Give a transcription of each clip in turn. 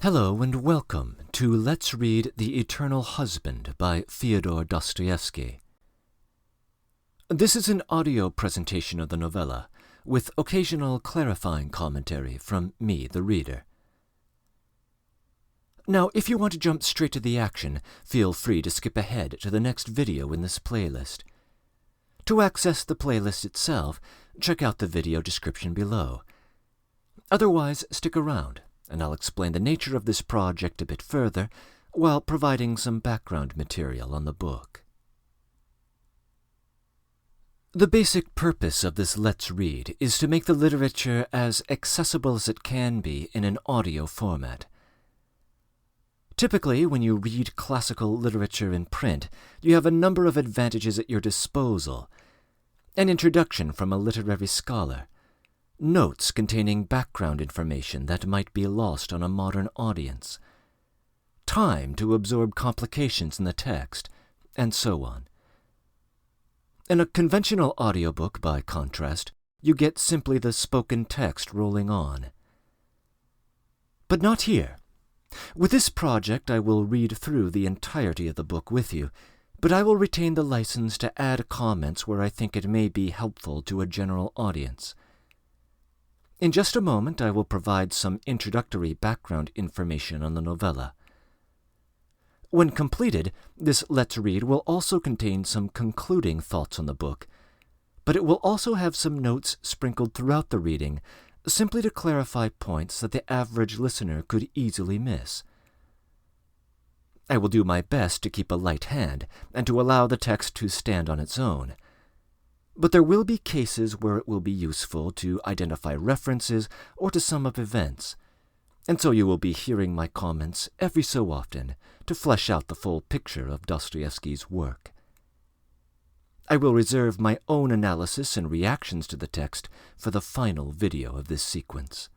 Hello and welcome to Let's Read The Eternal Husband by Fyodor Dostoevsky. This is an audio presentation of the novella, with occasional clarifying commentary from me, the reader. Now, if you want to jump straight to the action, feel free to skip ahead to the next video in this playlist. To access the playlist itself, check out the video description below. Otherwise, stick around, and I'll explain the nature of this project a bit further, while providing some background material on the book. The basic purpose of this Let's Read is to make the literature as accessible as it can be in an audio format. Typically, when you read classical literature in print, you have a number of advantages at your disposal: an introduction from a literary scholar, notes containing background information that might be lost on a modern audience, time to absorb complications in the text, and so on. In a conventional audiobook, by contrast, you get simply the spoken text rolling on. But not here. With this project, I will read through the entirety of the book with you, but I will retain the license to add comments where I think it may be helpful to a general audience. In just a moment, I will provide some introductory background information on the novella. When completed, this Let's Read will also contain some concluding thoughts on the book, but it will also have some notes sprinkled throughout the reading, simply to clarify points that the average listener could easily miss. I will do my best to keep a light hand and to allow the text to stand on its own. But there will be cases where it will be useful to identify references or to sum up events, and so you will be hearing my comments every so often to flesh out the full picture of Dostoevsky's work. I will reserve my own analysis and reactions to the text for the final video of this sequence.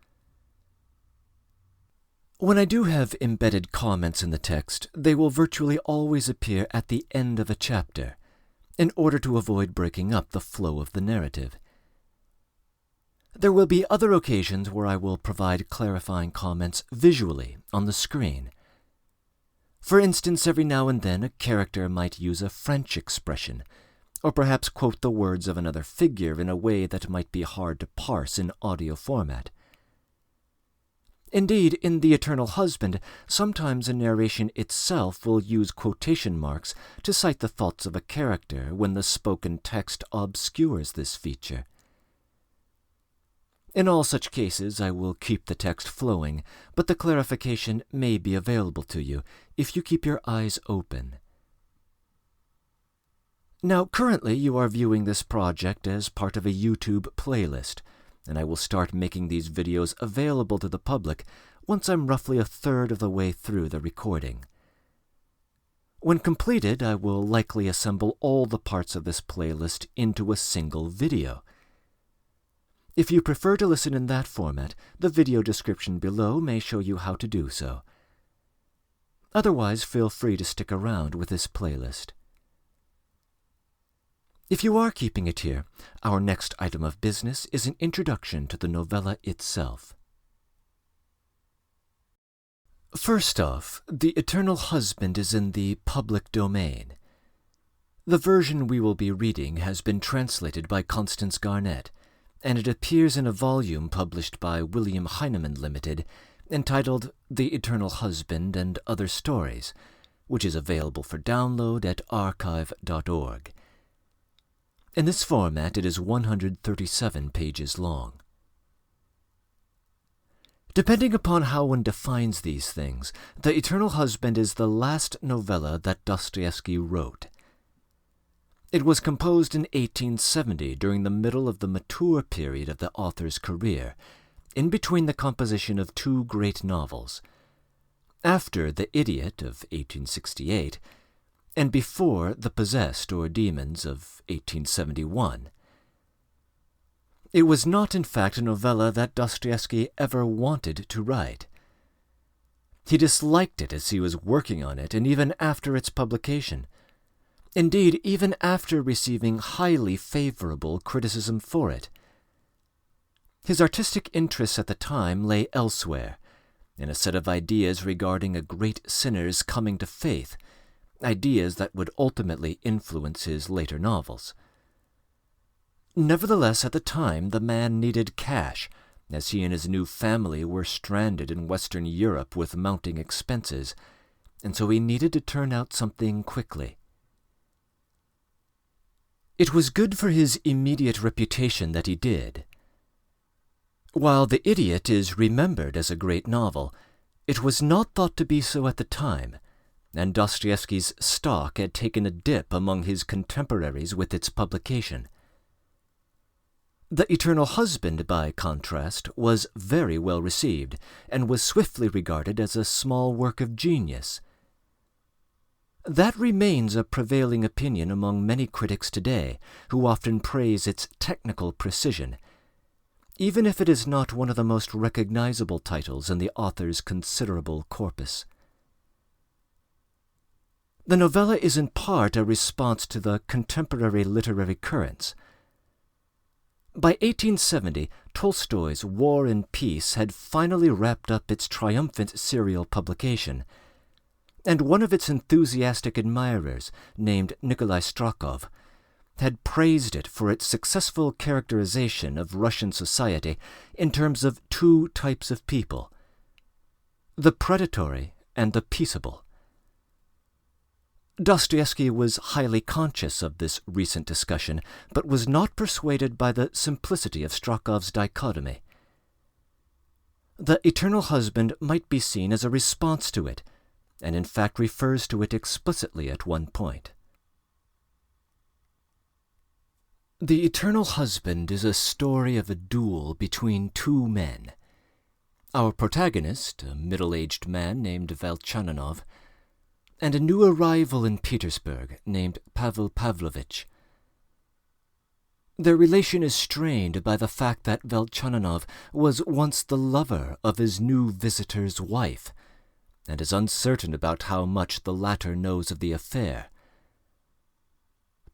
When I do have embedded comments in the text, they will virtually always appear at the end of a chapter, in order to avoid breaking up the flow of the narrative. There will be other occasions where I will provide clarifying comments visually on the screen. For instance, every now and then a character might use a French expression, or perhaps quote the words of another figure in a way that might be hard to parse in audio format. Indeed, in The Eternal Husband, sometimes a narration itself will use quotation marks to cite the thoughts of a character when the spoken text obscures this feature. In all such cases, I will keep the text flowing, but the clarification may be available to you if you keep your eyes open. Now, currently you are viewing this project as part of a YouTube playlist, and I will start making these videos available to the public once I'm roughly a third of the way through the recording. When completed, I will likely assemble all the parts of this playlist into a single video. If you prefer to listen in that format, the video description below may show you how to do so. Otherwise, feel free to stick around with this playlist. If you are keeping it here, our next item of business is an introduction to the novella itself. First off, The Eternal Husband is in the public domain. The version we will be reading has been translated by Constance Garnett, and it appears in a volume published by William Heinemann Limited entitled The Eternal Husband and Other Stories, which is available for download at archive.org. In this format, it is 137 pages long. Depending upon how one defines these things, The Eternal Husband is the last novella that Dostoevsky wrote. It was composed in 1870 during the middle of the mature period of the author's career, in between the composition of two great novels, after The Idiot of 1868, and before The Possessed or Demons of 1871. It was not, in fact, a novella that Dostoevsky ever wanted to write. He disliked it as he was working on it, and even after its publication. Indeed, even after receiving highly favorable criticism for it. His artistic interests at the time lay elsewhere, in a set of ideas regarding a great sinner's coming to faith, ideas that would ultimately influence his later novels. Nevertheless, at the time, the man needed cash, as he and his new family were stranded in Western Europe with mounting expenses, and so he needed to turn out something quickly. It was good for his immediate reputation that he did. While The Idiot is remembered as a great novel, it was not thought to be so at the time, and Dostoevsky's stock had taken a dip among his contemporaries with its publication. The Eternal Husband, by contrast, was very well received, and was swiftly regarded as a small work of genius. That remains a prevailing opinion among many critics today, who often praise its technical precision, even if it is not one of the most recognizable titles in the author's considerable corpus. The novella is in part a response to the contemporary literary currents. By 1870, Tolstoy's War and Peace had finally wrapped up its triumphant serial publication, and one of its enthusiastic admirers, named Nikolai Strakov, had praised it for its successful characterization of Russian society in terms of two types of people, the predatory and the peaceable. Dostoevsky was highly conscious of this recent discussion, but was not persuaded by the simplicity of Strakov's dichotomy. The Eternal Husband might be seen as a response to it, and in fact refers to it explicitly at one point. The Eternal Husband is a story of a duel between two men. Our protagonist, a middle-aged man named Velchaninoff, and a new arrival in Petersburg named Pavel Pavlovich. Their relation is strained by the fact that Velchaninoff was once the lover of his new visitor's wife, and is uncertain about how much the latter knows of the affair.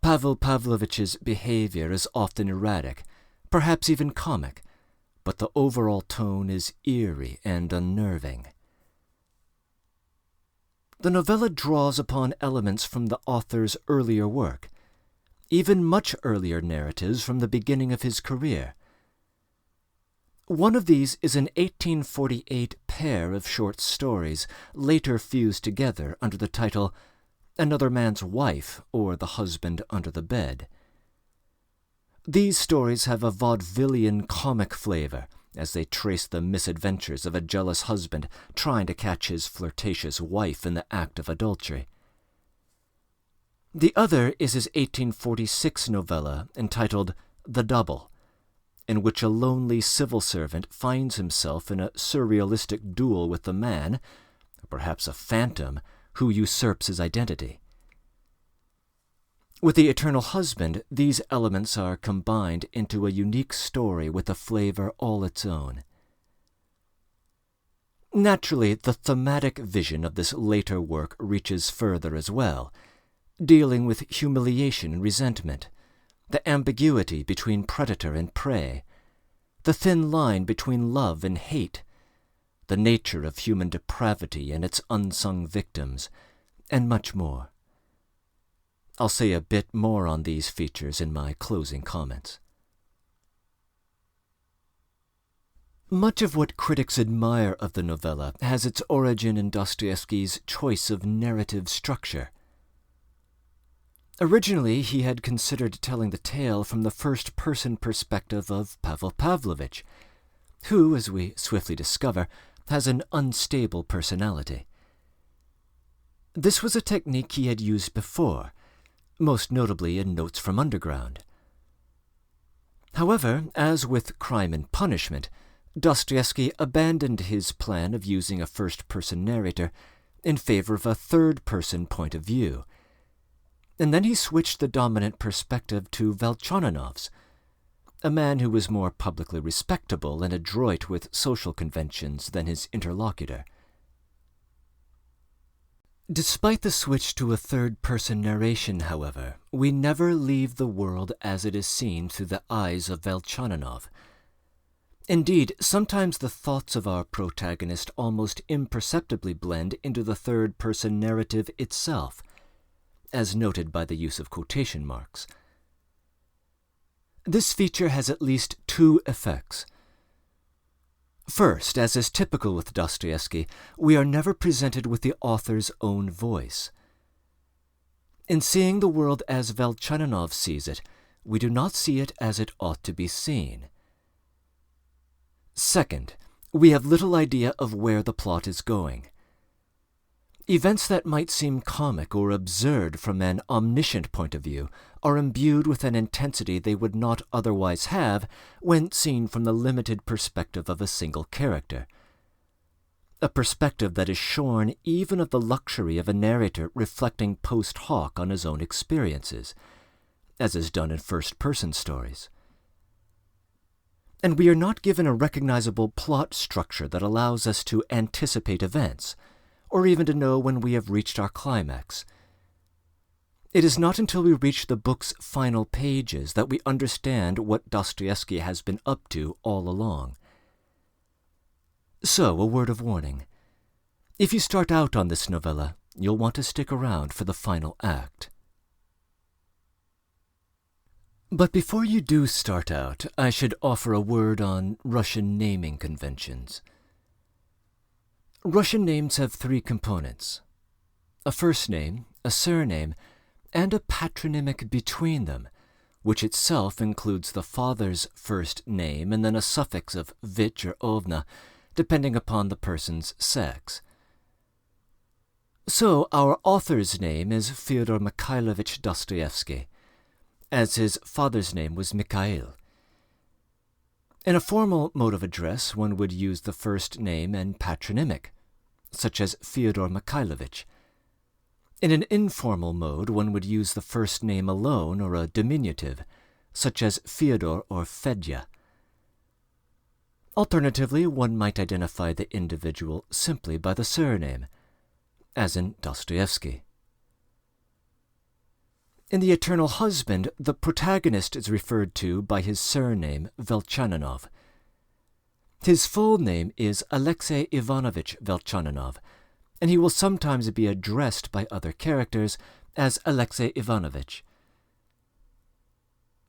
Pavel Pavlovich's behavior is often erratic, perhaps even comic, but the overall tone is eerie and unnerving. The novella draws upon elements from the author's earlier work, even much earlier narratives from the beginning of his career. One of these is an 1848 pair of short stories, later fused together under the title Another Man's Wife, or The Husband Under the Bed. These stories have a vaudevillian comic flavor, as they trace the misadventures of a jealous husband trying to catch his flirtatious wife in the act of adultery. The other is his 1846 novella entitled The Double, in which a lonely civil servant finds himself in a surrealistic duel with the man, or perhaps a phantom, who usurps his identity. With The Eternal Husband, these elements are combined into a unique story with a flavor all its own. Naturally, the thematic vision of this later work reaches further as well, dealing with humiliation and resentment, the ambiguity between predator and prey, the thin line between love and hate, the nature of human depravity and its unsung victims, and much more. I'll say a bit more on these features in my closing comments. Much of what critics admire of the novella has its origin in Dostoevsky's choice of narrative structure. Originally, he had considered telling the tale from the first-person perspective of Pavel Pavlovich, who, as we swiftly discover, has an unstable personality. This was a technique he had used before, most notably in Notes from Underground. However, as with Crime and Punishment, Dostoevsky abandoned his plan of using a first-person narrator in favor of a third-person point of view, and then he switched the dominant perspective to Velchaninov's, a man who was more publicly respectable and adroit with social conventions than his interlocutor. Despite the switch to a third-person narration, however, we never leave the world as it is seen through the eyes of Velchaninoff. Indeed, sometimes the thoughts of our protagonist almost imperceptibly blend into the third-person narrative itself, as noted by the use of quotation marks. This feature has at least two effects. First, as is typical with Dostoevsky, we are never presented with the author's own voice. In seeing the world as Velchaninoff sees it, we do not see it as it ought to be seen. Second, we have little idea of where the plot is going. Events that might seem comic or absurd from an omniscient point of view are imbued with an intensity they would not otherwise have when seen from the limited perspective of a single character. A perspective that is shorn even of the luxury of a narrator reflecting post hoc on his own experiences, as is done in first-person stories. And we are not given a recognizable plot structure that allows us to anticipate events, or even to know when we have reached our climax. It is not until we reach the book's final pages that we understand what Dostoevsky has been up to all along. So, a word of warning. If you start out on this novella, you'll want to stick around for the final act. But before you do start out, I should offer a word on Russian naming conventions. Russian names have three components: a first name, a surname, and a patronymic between them, which itself includes the father's first name and then a suffix of vich or ovna, depending upon the person's sex. So our author's name is Fyodor Mikhailovich Dostoevsky, as his father's name was Mikhail. In a formal mode of address, one would use the first name and patronymic, such as Fyodor Mikhailovich. In an informal mode, one would use the first name alone or a diminutive, such as Fyodor or Fedya. Alternatively, one might identify the individual simply by the surname, as in Dostoevsky. In The Eternal Husband, the protagonist is referred to by his surname Velchaninoff. His full name is Alexei Ivanovich Velchaninoff, and he will sometimes be addressed by other characters as Alexei Ivanovich.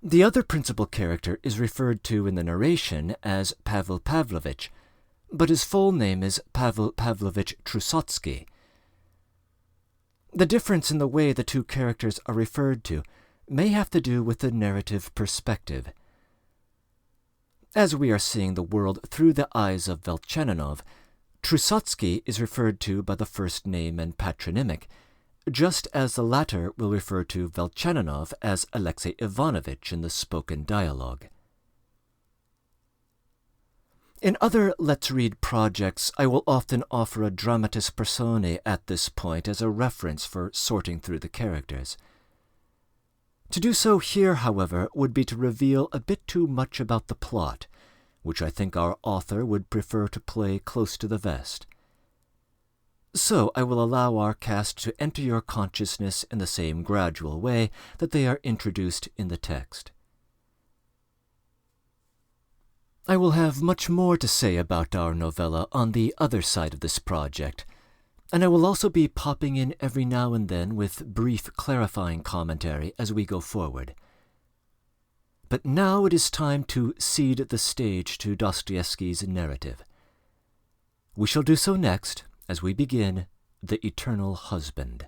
The other principal character is referred to in the narration as Pavel Pavlovich, but his full name is Pavel Pavlovich Trusotsky. The difference in the way the two characters are referred to may have to do with the narrative perspective. As we are seeing the world through the eyes of Velchaninoff, Trusotsky is referred to by the first name and patronymic, just as the latter will refer to Velchaninoff as Alexei Ivanovich in the spoken dialogue. In other Let's Read projects, I will often offer a dramatis personae at this point as a reference for sorting through the characters. To do so here, however, would be to reveal a bit too much about the plot, which I think our author would prefer to play close to the vest. So I will allow our cast to enter your consciousness in the same gradual way that they are introduced in the text. I will have much more to say about our novella on the other side of this project, and I will also be popping in every now and then with brief clarifying commentary as we go forward. But now it is time to cede the stage to Dostoevsky's narrative. We shall do so next as we begin The Eternal Husband.